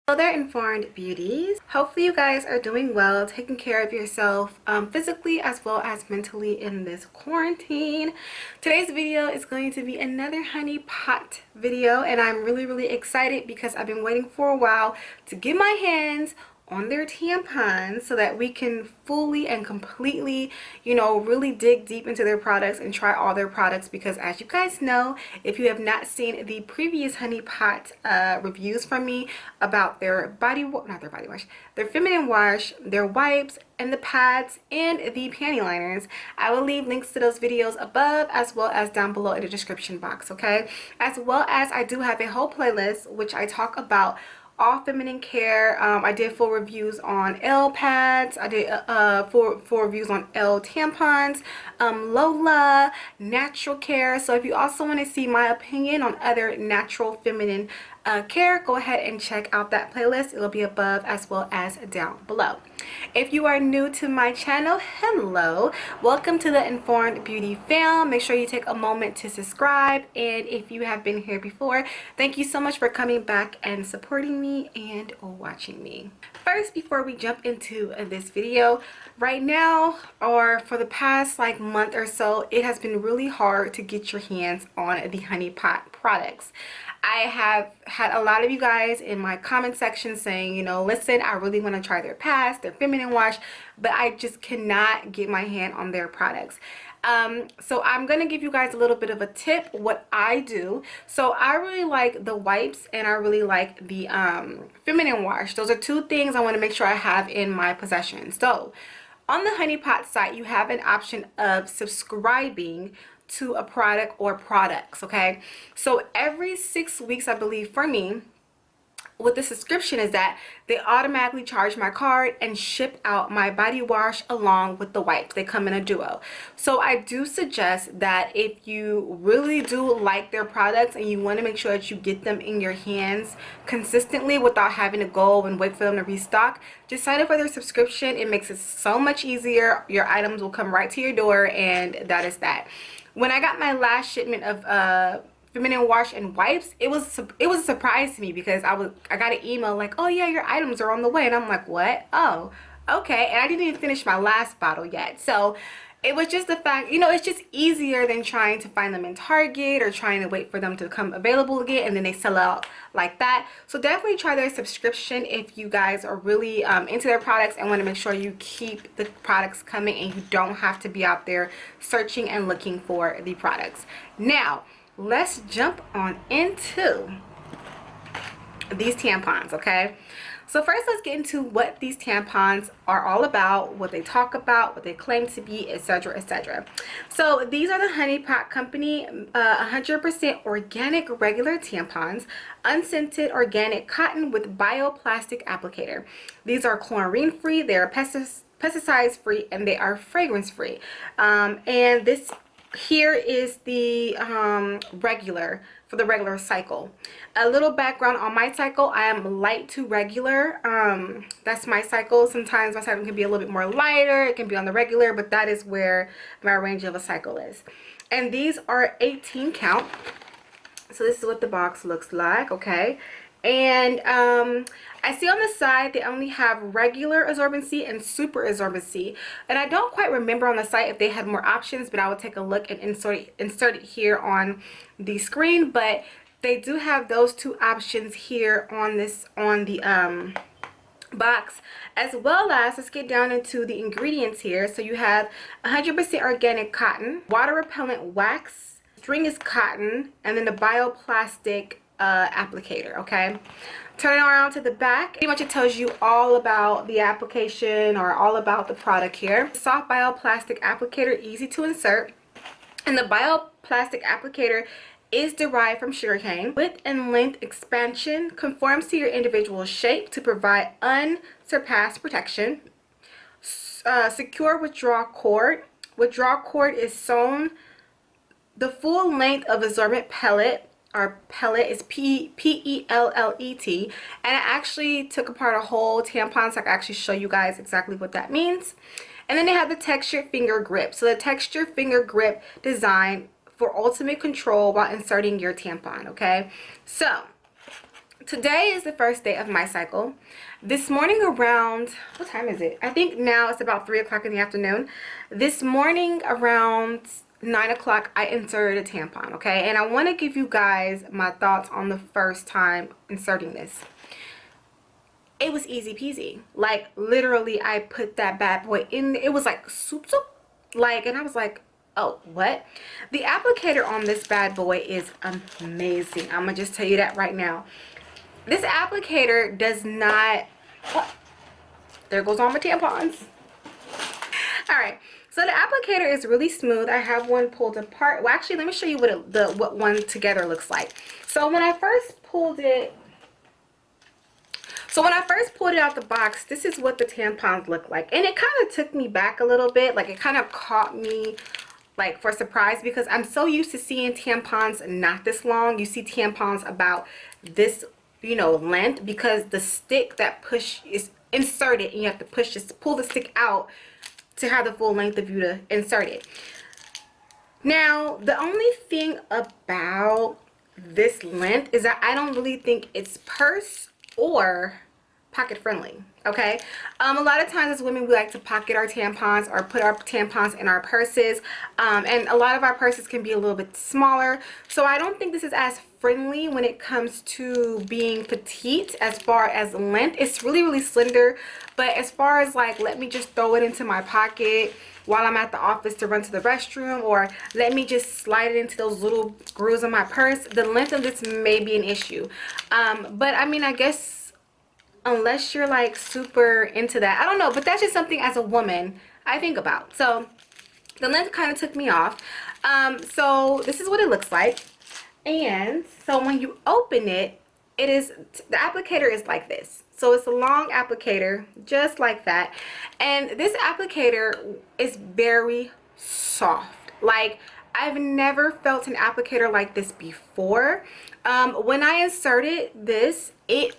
Hello there, informed beauties. Hopefully you guys are doing well, taking care of yourself physically as well as mentally in this quarantine. Today's video is going to be another honey pot video, and I'm really excited because I've been waiting for a while to get my hands on their tampons so that we can fully and completely, really dig deep into their products and try all their products, because as you guys know, if you have not seen the previous honey pot reviews from me about their their feminine wash, their wipes, and the pads and the panty liners, I will leave links to those videos above as well as down below in the description box, okay? As well as I do have a whole playlist which I talk about all feminine care. I did full reviews on L pads. I did full reviews on L tampons, Lola, natural care. So if you also want to see my opinion on other natural feminine care, go ahead and check out that playlist. It'll be above as well as down below. If you are new to my channel, hello, welcome to the Informed Beauty fam. Make sure you take a moment to subscribe, and if you have been here before, thank you so much for coming back and supporting me and watching me. First, before we jump into this video, right now or for the past month or so, it has been really hard to get your hands on the honey pot products. I have had a lot of you guys in my comment section saying, listen, I really want to try their pads, their feminine wash, but I just cannot get my hand on their products. So I'm going to give you guys a little bit of a tip what I do. So I really like the wipes and I really like the feminine wash. Those are two things I want to make sure I have in my possession. So on the honey pot site, you have an option of subscribing to a product or products, okay? So every 6 weeks, I believe, for me, with the subscription is that they automatically charge my card and ship out my body wash along with the wipes. They come in a duo. So I do suggest that if you really do like their products and you want to make sure that you get them in your hands consistently without having to go and wait for them to restock, just sign up for their subscription. It makes it so much easier. Your items will come right to your door, and that is that. When I got my last shipment of feminine wash and wipes, it was a surprise to me because I got an email like, oh yeah, your items are on the way, and I'm like, what? Oh, okay. And I didn't even finish my last bottle yet. So it was just the fact, it's just easier than trying to find them in Target or trying to wait for them to come available again and then they sell out like that. So definitely try their subscription if you guys are really into their products and want to make sure you keep the products coming and you don't have to be out there searching and looking for the products. Now, let's jump on into these tampons, okay? So first, let's get into what these tampons are all about, what they talk about, what they claim to be, etc, etc. So these are the Honey Pot Company 100% organic regular tampons, unscented organic cotton with bioplastic applicator. These are chlorine free, they are pesticides free, and they are fragrance free. And this here is the regular, for the regular cycle. A little background on my cycle: I am light to regular. That's my cycle. Sometimes my cycle can be a little bit more lighter, it can be on the regular, but that is where my range of a cycle is. And these are 18 count. So this is what the box looks like, okay? And I see on the side they only have regular absorbency and super absorbency, and I don't quite remember on the site if they had more options, but I will take a look and insert it here on the screen. But they do have those two options here on the box, as well as, let's get down into the ingredients here. So you have 100% organic cotton, water repellent wax, string is cotton, and then the bioplastic applicator, okay? Turning around to the back, pretty much it tells you all about the application or all about the product here. Soft bioplastic applicator, easy to insert, and the bioplastic applicator is derived from sugarcane. Width and length expansion, conforms to your individual shape to provide unsurpassed protection. Secure withdrawal cord. Withdrawal cord is sewn the full length of absorbent pellet. Our pellet is P-E-L-L-E-T, and I actually took apart a whole tampon so I can actually show you guys exactly what that means. And then they have the textured finger grip. So the textured finger grip design for ultimate control while inserting your tampon, okay? So Today is the first day of my cycle. This morning around, what time is it? I think now it's about 3 o'clock in the afternoon. This morning around 9 o'clock, I inserted a tampon, okay? And I want to give you guys my thoughts on the first time inserting this. It was easy peasy. Like, literally, I put that bad boy in. It was like soup. Like, and I was like, oh, what? The applicator on this bad boy is amazing. I'm going to just tell you that right now. This applicator does not... Oh, there goes all my tampons. Alright, so the applicator is really smooth. I have one pulled apart. Well, actually, let me show you what one together looks like. So when I first pulled it out the box, this is what the tampons look like. And it kind of took me back a little bit. Like, it kind of caught me like for surprise, because I'm so used to seeing tampons not this long. You see tampons about this, you know, length, because the stick that push is inserted and you have to push this, pull the stick out to have the full length of you to insert it. Now, the only thing about this length is that I don't really think it's purse or pocket friendly, okay? A lot of times as women, we like to pocket our tampons or put our tampons in our purses, and a lot of our purses can be a little bit smaller, so I don't think this is as friendly when it comes to being petite. As far as length, it's really slender, but as far as like, let me just throw it into my pocket while I'm at the office to run to the restroom, or let me just slide it into those little grooves in my purse, the length of this may be an issue. But I mean, I guess unless you're like super into that, I don't know, but that's just something as a woman I think about. So the length kind of took me off. So this is what it looks like. And so when you open it, the applicator is like this. So it's a long applicator, just like that. And this applicator is very soft. Like, I've never felt an applicator like this before. When I inserted this, it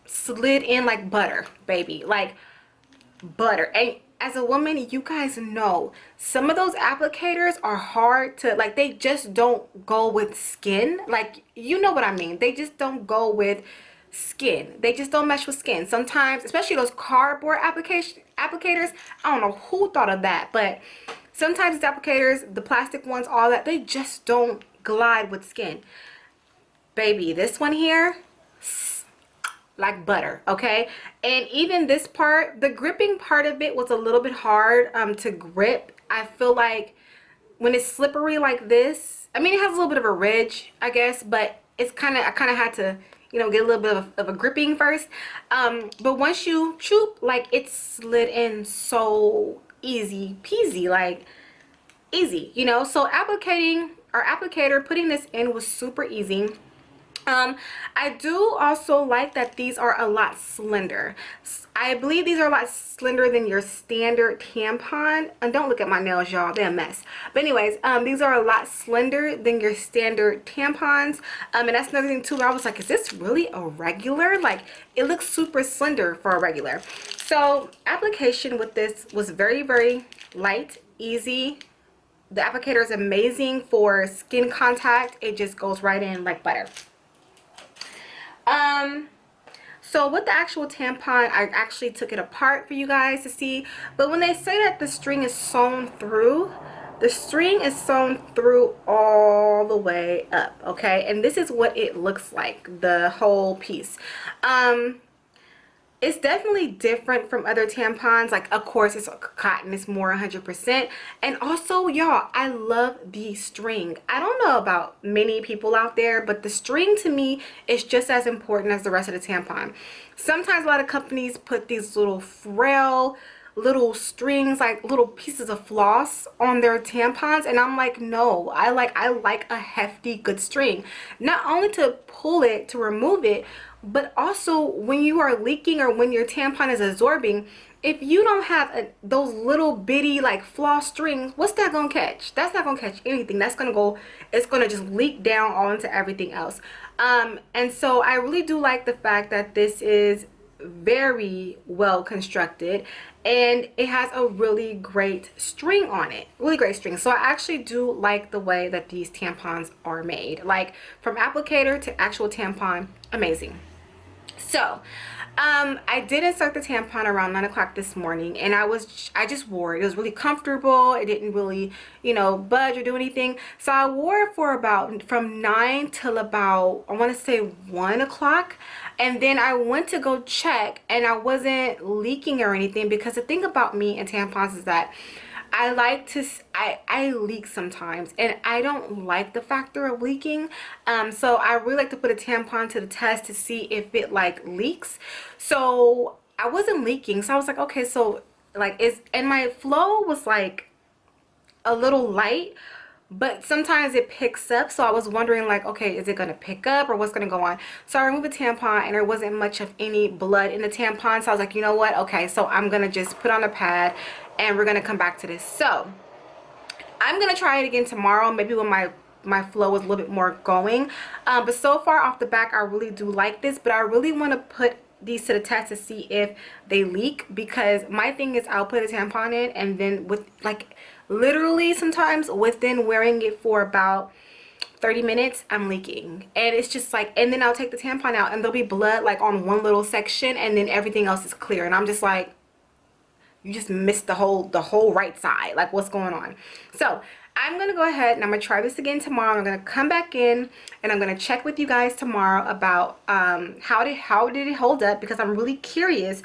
slid in like butter, baby, like butter. And as a woman, you guys know some of those applicators are hard to, like, they just don't go with skin. Like, you know what I mean, they just don't go with skin. They just don't mesh with skin sometimes, especially those cardboard applicators. I don't know who thought of that, but sometimes these applicators, the plastic ones, all that, they just don't glide with skin. Baby, this one here, like butter, okay? And even this part, the gripping part of it was a little bit hard to grip. I feel like when it's slippery like this, I mean, it has a little bit of a ridge, I guess, but it's kind of, I kind of had to, you know, get a little bit of a gripping first. But once you choop, like, it slid in so easy peasy, like easy, you know? So applicator, putting this in was super easy. I do also like that these are a lot slender. I believe these are a lot slender than your standard tampon. And don't look at my nails, y'all, they're a mess. But anyways, these are a lot slender than your standard tampons. And that's another thing too, where I was like, is this really a regular? Like, it looks super slender for a regular. So application with this was very light, easy. The applicator is amazing for skin contact. It just goes right in like butter. So with the actual tampon, I actually took it apart for you guys to see. But when they say that the string is sewn through, the string is sewn through all the way up, okay? And this is what it looks like, the whole piece. It's definitely different from other tampons. Like, of course, it's cotton, it's more 100%. And also, y'all, I love the string. I don't know about many people out there, but the string to me is just as important as the rest of the tampon. Sometimes a lot of companies put these little frail little strings, like little pieces of floss on their tampons, and I'm like, no, I like a hefty good string, not only to pull it, to remove it, but also when you are leaking or when your tampon is absorbing. If you don't have those little bitty like floss strings, what's that gonna catch? That's not gonna catch anything. That's gonna go, it's gonna just leak down all into everything else. And so I really do like the fact that this is very well constructed, and it has a really great string on it, really great string. So I actually do like the way that these tampons are made, like from applicator to actual tampon, amazing. So I did insert the tampon around 9 o'clock this morning, and I just wore it. It was really comfortable. It didn't really, you know, budge or do anything. So I wore it for about from 9 till about, I want to say 1 o'clock. And then I went to go check, and I wasn't leaking or anything, because the thing about me and tampons is that I like to, I leak sometimes, and I don't like the factor of leaking. So I really like to put a tampon to the test to see if it like leaks. So I wasn't leaking. So I was like, okay, so like and my flow was like a little light, but sometimes it picks up. So I was wondering like, okay, is it going to pick up or what's going to go on? So I removed the tampon, and there wasn't much of any blood in the tampon. So I was like, you know what? Okay, so I'm going to just put on a pad, and we're going to come back to this. So I'm going to try it again tomorrow, maybe when my flow is a little bit more going. But so far off the back, I really do like this, but I really want to put these to the test to see if they leak, because my thing is I'll put a tampon in, and then with like literally sometimes within wearing it for about 30 minutes I'm leaking, and it's just like, and then I'll take the tampon out and there'll be blood like on one little section, and then everything else is clear, and I'm just like, you just missed the whole right side, like what's going on? So I'm gonna go ahead and I'm gonna try this again tomorrow. I'm gonna come back in and I'm gonna check with you guys tomorrow about how did it hold up, because I'm really curious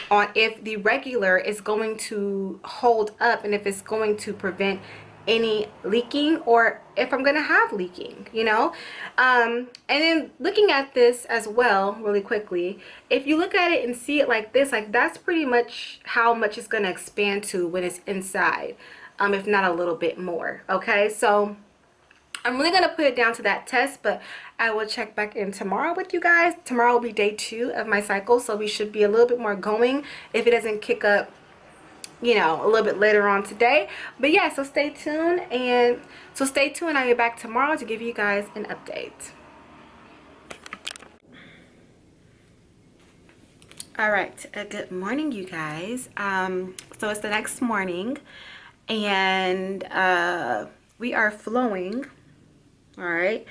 on if the regular is going to hold up and if it's going to prevent any leaking, or if I'm gonna have leaking, you know. And then looking at this as well really quickly, if you look at it and see it like this, like that's pretty much how much it's gonna expand to when it's inside, if not a little bit more. Okay, so I'm really gonna put it down to that test, but I will check back in tomorrow with you guys. Tomorrow will be day 2 of my cycle, so we should be a little bit more going if it doesn't kick up, you know, a little bit later on today. But yeah, so stay tuned, I'll be back tomorrow to give you guys an update. All right, good morning, you guys. So it's the next morning, and we are flowing. All right,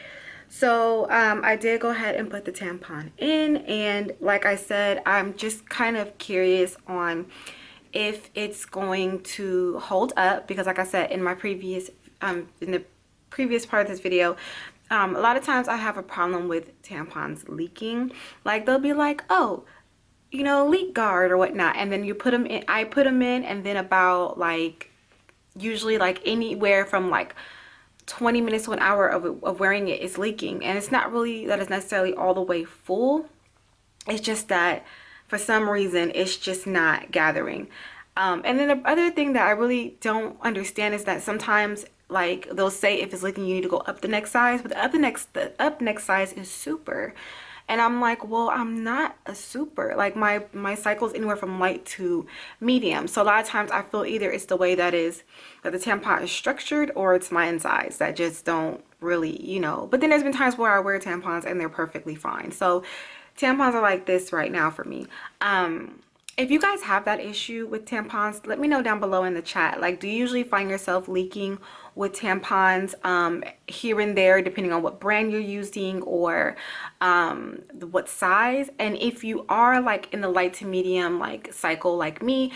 so I did go ahead and put the tampon in, and like I said, I'm just kind of curious on if it's going to hold up, because like I said in my previous in the previous part of this video, a lot of times I have a problem with tampons leaking. Like they'll be like, oh, you know, leak guard or whatnot, and then you put them in, I put them in, and then about like usually like anywhere from like 20 minutes to an hour of wearing it is leaking, and it's not really that it's necessarily all the way full. It's just that for some reason it's just not gathering. And then the other thing that I really don't understand is that sometimes like they'll say if it's leaking you need to go up the next size, but the up next size is super, and I'm like, well, I'm not a super. Like my cycle is anywhere from light to medium. So a lot of times I feel either it's the way that the tampon is structured, or it's my insides that just don't really, you know. But then there's been times where I wear tampons and they're perfectly fine. So tampons are like this right now for me. If you guys have that issue with tampons, let me know down below in the chat. Like, do you usually find yourself leaking with tampons here and there, depending on what brand you're using or what size? And if you are like in the light to medium like cycle like me,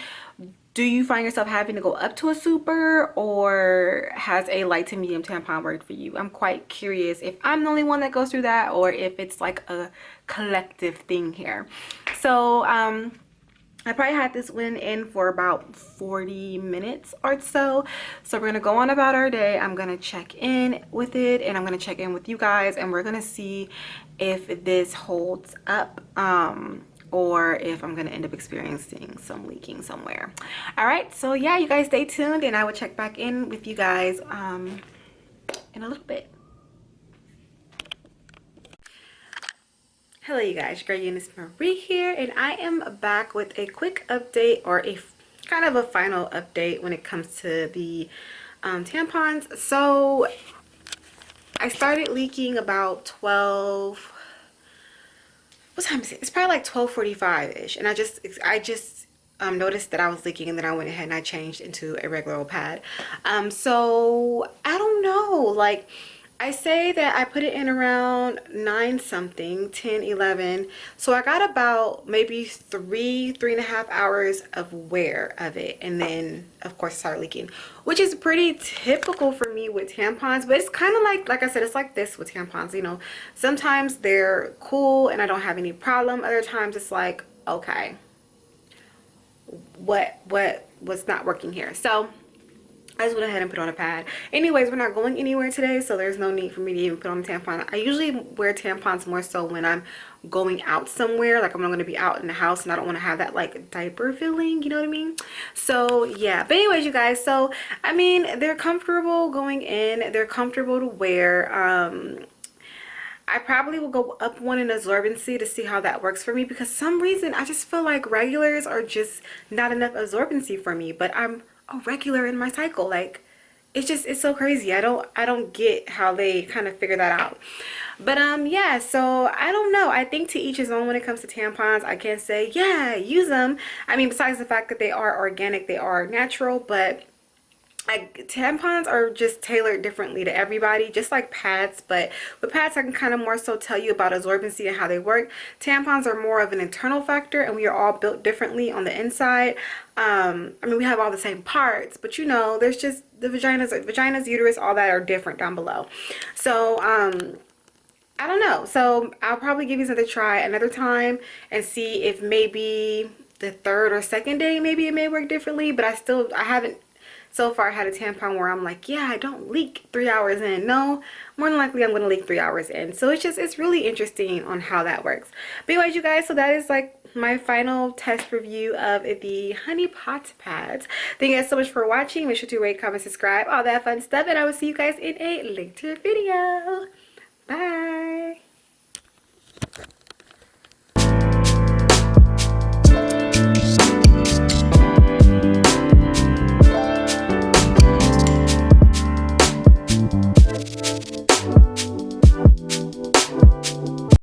do you find yourself having to go up to a super, or has a light to medium tampon worked for you? I'm quite curious if I'm the only one that goes through that, or if it's like a collective thing here. So I probably had this one in for about 40 minutes or so. So we're gonna go on about our day. I'm gonna check in with it, and I'm gonna check in with you guys, and we're gonna see if this holds up, or if I'm gonna end up experiencing some leaking somewhere. All right, so yeah, you guys stay tuned, and I will check back in with you guys in a little bit. Hello you guys, your girl EuniyceMari here, and I am back with a quick update, or a kind of a final update when it comes to the tampons. So I started leaking about 12, what time is it? It's probably like 12:45-ish, and I just noticed that I was leaking, and then I went ahead and I changed into a regular old pad. So I don't know, like I say that I put it in around 9 something, 10, 11. So I got about maybe 3.5 hours of wear of it. And then of course it started leaking, which is pretty typical for me with tampons. But it's kind of like I said, it's like this with tampons, you know. Sometimes they're cool and I don't have any problem. Other times it's like, okay, what's not working here? So I just went ahead and put on a pad. Anyways, we're not going anywhere today, so there's no need for me to even put on a tampon. I usually wear tampons more so when I'm going out somewhere, like I'm not going to be out in the house and I don't want to have that like diaper feeling, you know what I mean? So yeah, but anyways, you guys, so I mean, they're comfortable going in, they're comfortable to wear. I probably will go up one in absorbency to see how that works for me, because some reason I just feel like regulars are just not enough absorbency for me, but I'm a regular in my cycle. Like it's so crazy. I don't get how they kind of figure that out. But yeah, so I don't know. I think to each his own when it comes to tampons. I can't say yeah, use them. I mean, besides the fact that they are organic, they are natural, but like tampons are just tailored differently to everybody, just like pads. But with pads I can kind of more so tell you about absorbency and how they work. Tampons are more of an internal factor, and we are all built differently on the inside. I mean, we have all the same parts, but you know, there's just the vaginas, uterus, all that are different down below. So I don't know, so I'll probably give these another try another time and see if maybe the third or second day maybe it may work differently. But I haven't so far had a tampon where I'm like, yeah, I don't leak 3 hours in. No, more than likely I'm gonna leak 3 hours in. So it's really interesting on how that works. But anyways, you guys, so that is like my final test review of the Honey Pot pads. Thank you guys so much for watching. Make sure to rate, comment, subscribe, all that fun stuff, and I will see you guys in a later video. Bye.